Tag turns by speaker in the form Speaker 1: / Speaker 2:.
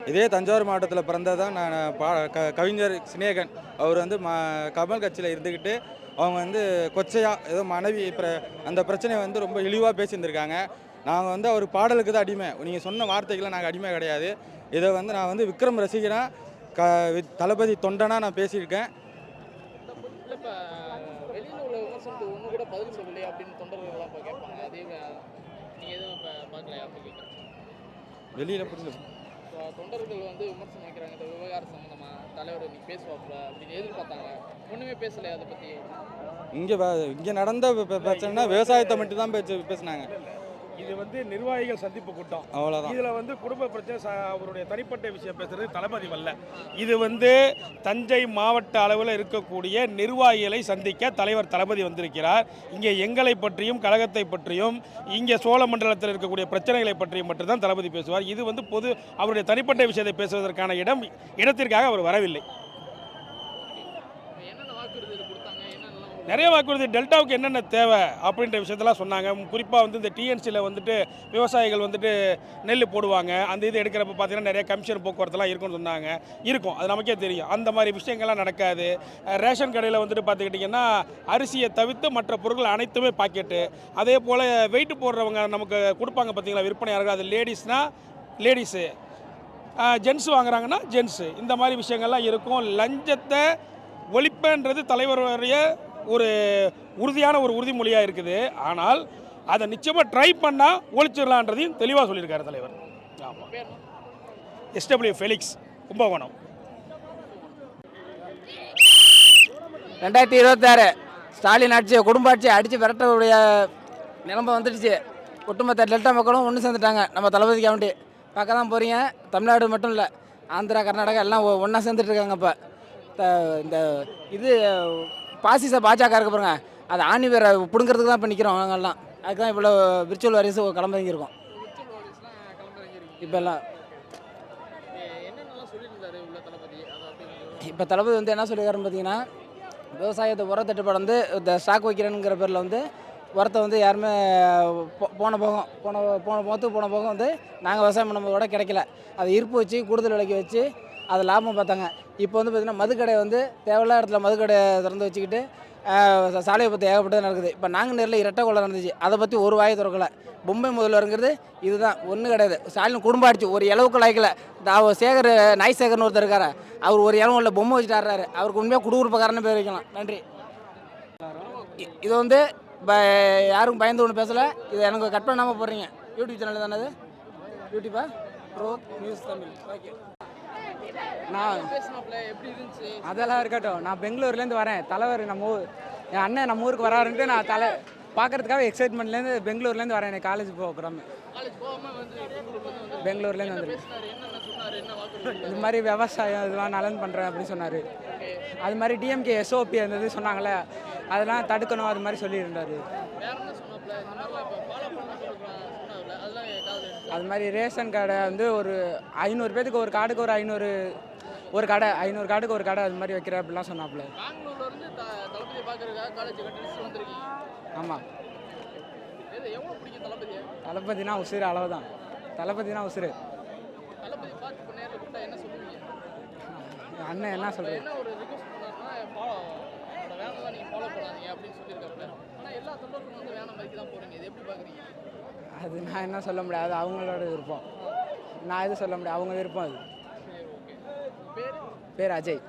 Speaker 1: இதே தஞ்சாவூர் மாவட்டத்தில் பிறந்ததான் நான் கவிஞர் சினேகன். அவர் வந்து கமல் கட்சியில் இருந்துக்கிட்டு அவங்க வந்து கொச்சையாக ஏதோ மனைவி அந்த பிரச்சனையை வந்து ரொம்ப இழிவாக பேசியிருந்திருக்காங்க. நாங்கள் வந்து அவர் பாடலுக்கு தான் அடிமை. நீங்கள் சொன்ன வார்த்தைக்கெல்லாம் நாங்கள் அடிமை கிடையாது. இதை வந்து நான் வந்து விக்ரம் ரசிகனாக தளபதி தொண்டனாக நான் பேசியிருக்கேன்.
Speaker 2: வெளியில் உள்ள விமர்சனத்துக்கு ஒன்று கூட பதில் சொல்லலையே அப்படின்னு தொண்டர்கள்லாம் இப்போ கேட்பாங்க. அதே நீங்கள் எதுவும் இப்போ பார்க்கலையா அப்படி கேட்குறேன்.
Speaker 1: வெளியில் புரிஞ்சு
Speaker 2: தொண்டர்கள் வந்து விமர்சனம் வைக்கிறாங்க இந்த விவகாரம் சம்மந்தமாக தலைவர் இன்னைக்கு பேசுவாப்புல அப்படின்னு எதிர்பார்த்தாங்க. ஒன்றுமே பேசலை அதை பற்றி.
Speaker 1: இங்கே நடந்த பிரச்சனைனா விவசாயத்தை மட்டும் தான் பேசினாங்க.
Speaker 3: இது வந்து நிர்வாகிகள் சந்திப்பு கூட்டம், அவ்வளோதான். இதில் வந்து குடும்ப பிரச்சனை அவருடைய தனிப்பட்ட விஷயம் பேசுறது தளபதி வரல. இது வந்து தஞ்சை மாவட்ட அளவில் இருக்கக்கூடிய நிர்வாகிகளை சந்திக்க தலைவர் தளபதி வந்திருக்கிறார். இங்கே எங்களை பற்றியும் கழகத்தை பற்றியும் இங்கே சோழ மண்டலத்தில் இருக்கக்கூடிய பிரச்சனைகளை பற்றியும் மட்டும்தான் தளபதி பேசுவார். இது வந்து அவருடைய தனிப்பட்ட விஷயத்தை பேசுவதற்கான இடத்திற்காக அவர் வரவில்லை. நிறைய வாக்குறுதி டெல்டாவுக்கு என்னென்ன தேவை அப்படின்ற விஷயத்தெல்லாம் சொன்னாங்க. குறிப்பாக வந்து இந்த டிஎன்சியில் வந்துட்டு விவசாயிகள் வந்துட்டு நெல் போடுவாங்க. அந்த இது எடுக்கிறப்ப பார்த்தீங்கன்னா நிறைய கமிஷன் போக்குவரத்துலாம் இருக்குன்னு சொன்னாங்க. இருக்கும், அது நமக்கே தெரியும். அந்த மாதிரி விஷயங்கள்லாம் நடக்காது. ரேஷன் கடையில் வந்துட்டு பார்த்துக்கிட்டிங்கன்னா அரிசியை தவிர்த்து மற்ற பொருட்கள் அனைத்துமே பாக்கெட்டு. அதே போல் வெயிட்டு போடுறவங்க நமக்கு கொடுப்பாங்க பார்த்தீங்களா, விற்பனையாளர்கள். அது லேடிஸு, ஜென்ஸ் வாங்குறாங்கன்னா ஜென்ஸு. இந்த மாதிரி விஷயங்கள்லாம் இருக்கும். லஞ்சத்தை ஒழிப்புன்றது தலைவருடைய ஒரு உறுதியான ஒரு உறுதிமொழியாக இருக்குது. ஆனால் அதை நிச்சயமாக ட்ரை பண்ணால் ஒழிச்சிடலான்றதையும் தெளிவாக சொல்லியிருக்காரு தலைவர். ஆமாம். SW Felix, Kumbakonam.
Speaker 4: 2026 ஸ்டாலின் ஆட்சியை குடும்ப ஆட்சியை அடித்து விரட்டக்கூடிய நிலமை வந்துடுச்சு. ஒட்டுமொத்த டெல்டா மக்களும் ஒன்று சேர்ந்துட்டாங்க. நம்ம தளபதிக்கு வேண்டி பார்க்க தான் போகிறீங்க. தமிழ்நாடு மட்டும் இல்லை, ஆந்திரா, கர்நாடகா எல்லாம் ஒன்றா சேர்ந்துட்டு இருக்காங்க. இப்போ இந்த இது பாசிச பாஜக இருக்க பாருங்க, அது ஆணி வேற பிடுங்கிறதுக்கு தான் இப்போ நிற்கிறோம். அவங்கெல்லாம் அதுக்கு தான் இவ்வளோ விர்ச்சுவல் வாரிசு கிளம்பிருக்கோம். இப்போ தளபதி வந்து என்ன சொல்லியிருக்காருன்னு பார்த்தீங்கன்னா, விவசாயத்தை உர தட்டுப்பாடு வந்து இந்த ஸ்டாக் வைக்கிறேங்கிற பேரில் வந்து உரத்தை வந்து யாருமே போன போகம் வந்து நாங்கள் விவசாயம் பண்ணும்போது கூட கிடைக்கல. அதை இருப்பு வச்சு கூடுதல் விலைக்கு வச்சு அது லாபம் பார்த்தாங்க. இப்போ வந்து பார்த்திங்கன்னா மதுக்கடை வந்து தேவையில்லாத இடத்துல மதுக்கடை திறந்து வச்சுக்கிட்டு சாலையை பற்றி ஏகப்பட்டது நடக்குது. இப்போ நாங்கள் நேரில் இரட்டை கொலை நடந்துச்சு, அதை பற்றி ஒரு வாயை திறக்கலை. பொம்மை முதல்வருங்கிறது இதுதான், ஒன்றும் கிடையாது. ஸ்டாலின் குடும்ப ஆட்சி ஒரு இளவுக்கு லாய்க்கல. சேகர் நாய் சேகர்னு ஒருத்தர் இருக்காரு, அவர் ஒரு இளவும் இல்லை பொம்மை வச்சுட்டு ஆடுறாரு. அவருக்கு உண்மையாக குடுகுறுப்பக்காரன்னு பேர் வைக்கலாம். நன்றி. இது வந்து இப்போ யாருக்கும் பயந்து ஒன்று பேசலை. இதை எனக்கு கட் பண்ணாமல் போடுறீங்க. யூடியூப் சேனல் தானே அது? யூடியூப்பா ப்ரோத் நியூஸ் தமிழ். ஓகே. நான் அதெல்லாம் இருக்கட்டும். நான் பெங்களூர்லேருந்து வரேன். தலைவர் என் அண்ணன் நம்ம ஊருக்கு வராருன்ட்டு நான் பார்க்கறதுக்காக எக்ஸைட்மெண்ட்லேருந்து பெங்களூர்லேருந்து வரேன். எனக்கு காலேஜ் போகிறாம பெங்களூர்லேருந்து வந்துருக்கேன். இது மாதிரி விவசாயம் இதெல்லாம் நலன் பண்ணுறேன் அப்படின்னு சொன்னார். அது மாதிரி டிஎம்கே எஸ்ஓபி இருந்தது சொன்னாங்களே, அதெல்லாம் தடுக்கணும் அது மாதிரி சொல்லியிருந்தார். அது மாதிரி ரேஷன் கடை வந்து ஒரு 500 பேருக்கு ஒரு கார்டுக்கு ஒரு 500 கார்டுக்கு ஒரு கடை அது மாதிரி வைக்கிற அப்படிலாம் சொன்னாப்புல. ஆமாம். தளபதினா உசுறு, அளவுதான். தளபதினா உசுறு. அண்ணன் என்ன சொல்கிறேன், அது நான் என்ன சொல்ல முடியாது, அவங்களோட விருப்பம். நான் எதுவும் சொல்ல முடியாது, அவங்க விருப்பம். அது பேர் அஜய்.